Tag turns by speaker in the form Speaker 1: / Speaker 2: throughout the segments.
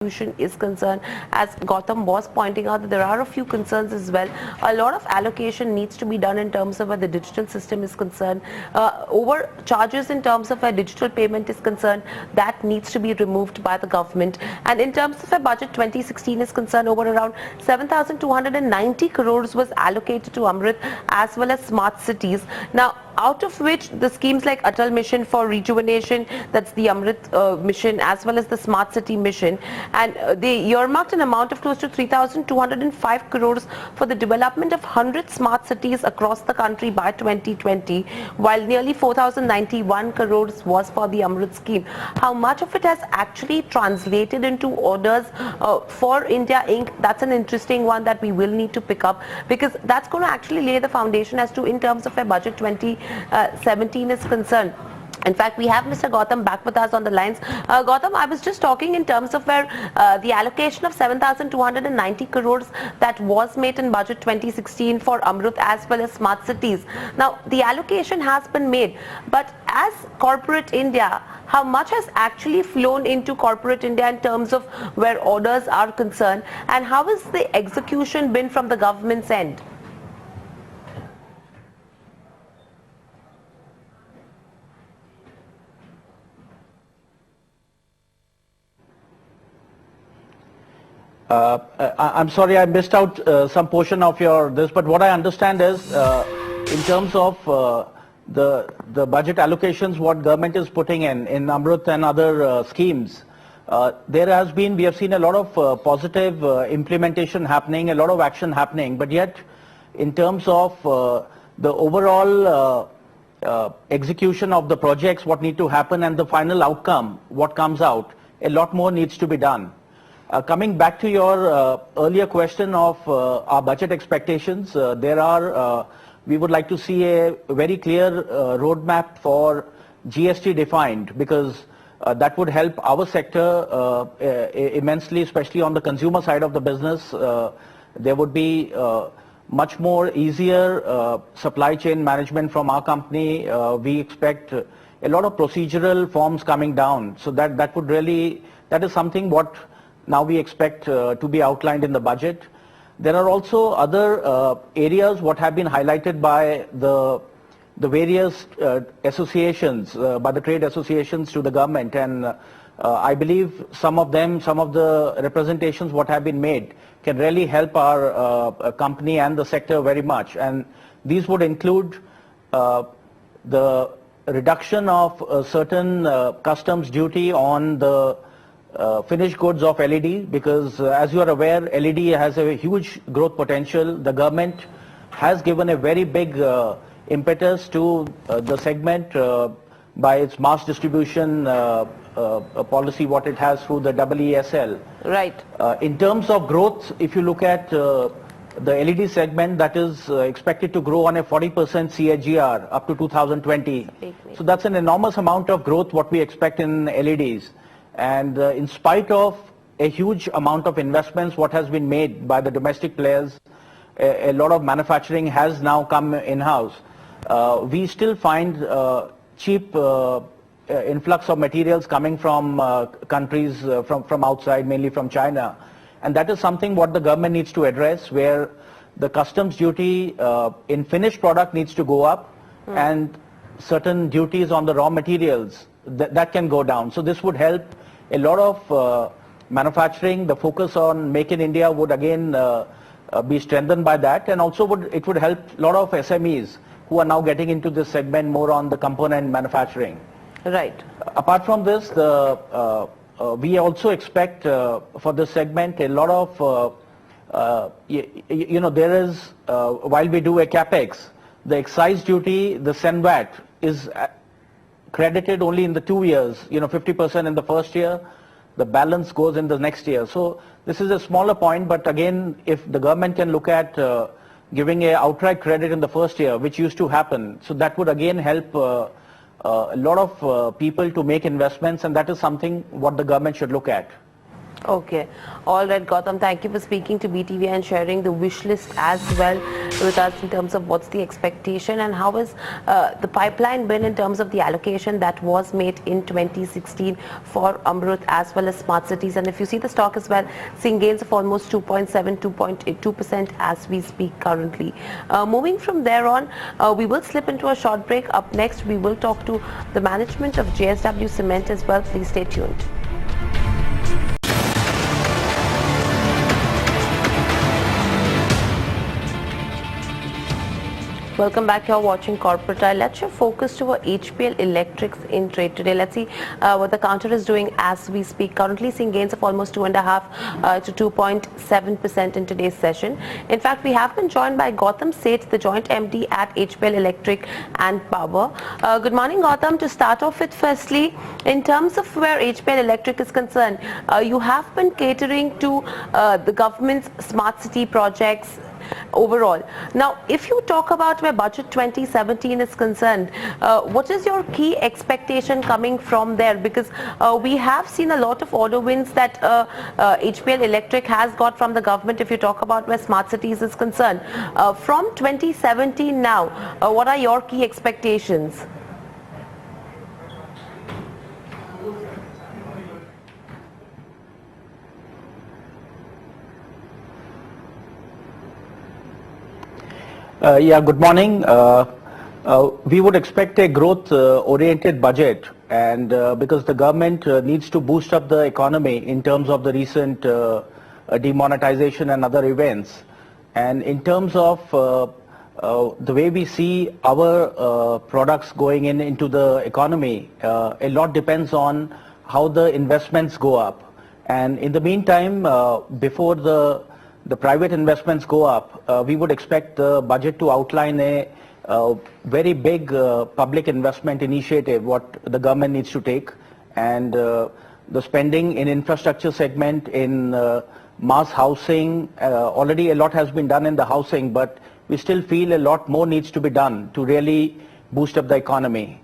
Speaker 1: is concerned, as Gautam was pointing out, that there are a few concerns as well. A lot of allocation needs to be done in terms of where the digital system is concerned. Over charges in terms of where digital payment is concerned, that needs to be removed by the government. And in terms of where budget 2016 is concerned, over around 7,290 crores was allocated to Amrit as well as smart cities. Now, out of which the schemes like Atal Mission for Rejuvenation, that's the Amrit mission, as well as the Smart City mission, and they earmarked an amount of close to 3,205 crores for the development of 100 smart cities across the country by 2020, while nearly 4,091 crores was for the Amrit scheme. How much of it has actually translated into orders for India Inc.? That's an interesting one that we will need to pick up, because that's going to actually lay the foundation as to, in terms of a budget 2017 is concerned. In fact, we have Mr. Gautam back with us on the lines. Gautam, I was just talking in terms of where the allocation of 7,290 crores that was made in budget 2016 for Amrut as well as smart cities. Now, the allocation has been made, but as corporate India, how much has actually flown into corporate India in terms of where orders are concerned, and how has the execution been from the government's end?
Speaker 2: I'm sorry, I missed out some portion of this, but what I understand is, in terms of the budget allocations, what government is putting in Amrut and other schemes, we have seen a lot of positive implementation happening, a lot of action happening, but yet in terms of the overall execution of the projects, what need to happen, and the final outcome, what comes out, a lot more needs to be done. Coming back to your earlier question of our budget expectations, we would like to see a very clear roadmap for GST defined, because that would help our sector immensely, especially on the consumer side of the business. There would be much more easier supply chain management from our company. We expect a lot of procedural forms coming down, so that is something what now we expect to be outlined in the budget. There are also other areas what have been highlighted by the various associations, by the trade associations to the government, and I believe some of the representations what have been made can really help our company and the sector very much. And these would include the reduction of certain customs duty on the finished goods of LED, because as you are aware, LED has a huge growth potential. The government has given a very big impetus to the segment by its mass distribution policy, what it has through the EESL.
Speaker 1: Right.
Speaker 2: In terms of growth, if you look at the LED segment, that is expected to grow on a 40% CAGR up to 2020. So that's an enormous amount of growth what we expect in LEDs. And in spite of a huge amount of investments what has been made by the domestic players, a lot of manufacturing has now come in-house. We still find cheap influx of materials coming from countries from outside, mainly from China. And that is something what the government needs to address, where the customs duty in finished product needs to go up, and certain duties on the raw materials, that can go down. So this would help a lot of manufacturing. The focus on Make in India would again be strengthened by that, and also it would help a lot of SMEs who are now getting into this segment more on the component manufacturing.
Speaker 1: Right.
Speaker 2: Apart from this, we also expect for this segment a lot of, there is, while we do a capex, the excise duty, the SENVAT is credited only in the 2 years, 50% in the first year, the balance goes in the next year. So this is a smaller point, but again, if the government can look at giving a outright credit in the first year, which used to happen, so that would again help a lot of people to make investments, and that is something what the government should look at.
Speaker 1: Okay. All right, Gautam, thank you for speaking to BTV and sharing the wish list as well with us in terms of what's the expectation and how is the pipeline been in terms of the allocation that was made in 2016 for Amrut as well as smart cities. And if you see the stock as well, seeing gains of almost 2.7, 2.82% as we speak currently. Moving from there on, we will slip into a short break. Up next, we will talk to the management of JSW Cement as well. Please stay tuned. Welcome back. You're watching Corporate Eye. Let's shift focus to our HPL Electrics in trade today. Let's see what the counter is doing as we speak. Currently seeing gains of almost 2.5 to 2.7% in today's session. In fact, we have been joined by Gautam Seth, the joint MD at HPL Electric and Power. Good morning, Gautam. To start off with, firstly, in terms of where HPL Electric is concerned, you have been catering to the government's smart city projects overall. Now, if you talk about where budget 2017 is concerned, what is your key expectation coming from there? Because we have seen a lot of order wins that HPL Electric has got from the government if you talk about where smart cities is concerned. From 2017 now, what are your key expectations?
Speaker 2: Yeah, good morning. We would expect a growth-oriented budget, and because the government needs to boost up the economy in terms of the recent demonetization and other events. And in terms of the way we see our products going into the economy, a lot depends on how the investments go up. And in the meantime, before the private investments go up, we would expect the budget to outline a very big public investment initiative what the government needs to take, and the spending in infrastructure segment, in mass housing. Already a lot has been done in the housing, but we still feel a lot more needs to be done to really boost up the economy.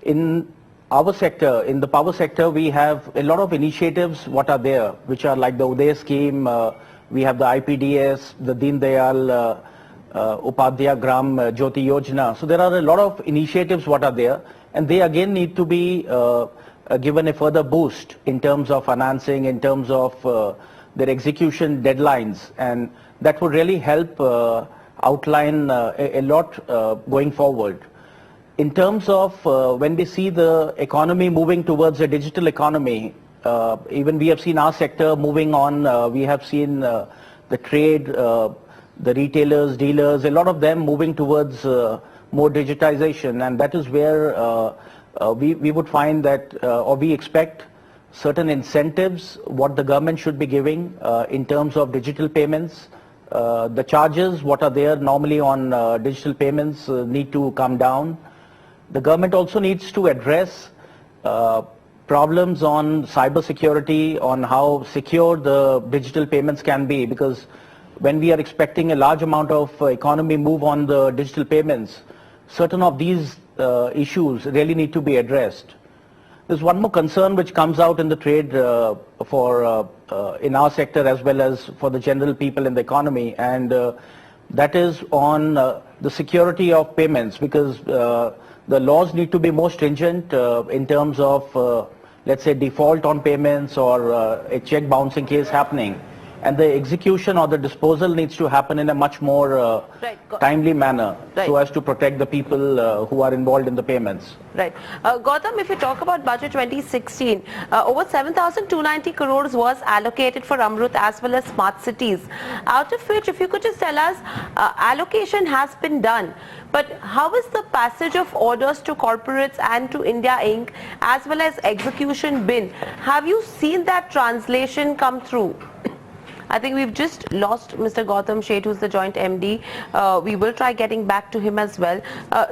Speaker 2: In our sector, in the power sector, we have a lot of initiatives what are there, which are like the Uday scheme. We have the IPDS, the Deen Dayal Upadhyaya Gram Jyoti Yojana. So there are a lot of initiatives what are there, and they again need to be given a further boost in terms of financing, in terms of their execution deadlines, and that would really help outline a lot going forward. In terms of when we see the economy moving towards a digital economy, even we have seen our sector moving on. We have seen the trade, the retailers, dealers, a lot of them moving towards more digitization, and that is where we would find that, or we expect certain incentives what the government should be giving in terms of digital payments. The charges what are there normally on digital payments need to come down. The government also needs to address problems on cyber security, on how secure the digital payments can be, because when we are expecting a large amount of economy move on the digital payments, certain of these issues really need to be addressed. There's one more concern which comes out in the trade for in our sector as well as for the general people in the economy, and that is on the security of payments, because the laws need to be more stringent in terms of let's say default on payments or a check bouncing case happening, and the execution or the disposal needs to happen in a much more timely manner, so as to protect the people who are involved in the payments.
Speaker 1: Right. Gautam, if you talk about budget 2016, over 7,290 crores was allocated for Amrut as well as smart cities, out of which, if you could just tell us, allocation has been done, but how is the passage of orders to corporates and to India Inc. as well as execution been? Have you seen that translation come through? I think we've just lost Mr. Gautam Sheth, who's the joint MD. We will try getting back to him as well.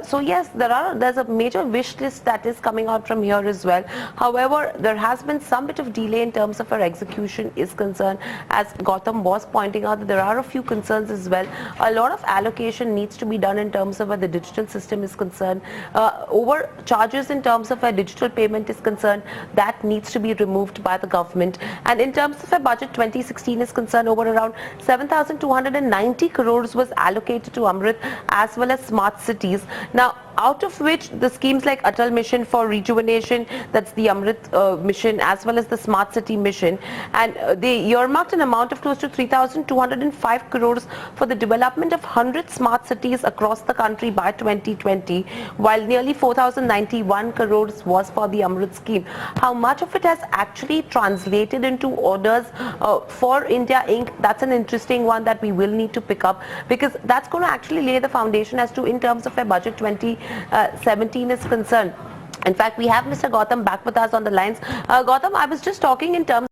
Speaker 1: So yes, there's a major wish list that is coming out from here as well. However, there has been some bit of delay in terms of our execution is concerned, as Gautam was pointing out that there are a few concerns as well. A lot of allocation needs to be done in terms of where the digital system is concerned. Over charges in terms of where digital payment is concerned, that needs to be removed by the government. And in terms of where budget 2016 is concerned, over around 7,290 crores was allocated to Amrit as well as smart cities. Now, out of which the schemes like Atal Mission for Rejuvenation, that's the Amrit mission, as well as the Smart City mission, and they earmarked an amount of close to 3,205 crores for the development of 100 smart cities across the country by 2020, while nearly 4,091 crores was for the Amrit scheme. How much of it has actually translated into orders for India Inc.? That's an interesting one that we will need to pick up, because that's going to actually lay the foundation as to in terms of a budget 2017 is concerned. In fact, we have Mr. Gautam back with us on the lines. Gautam, I was just talking in terms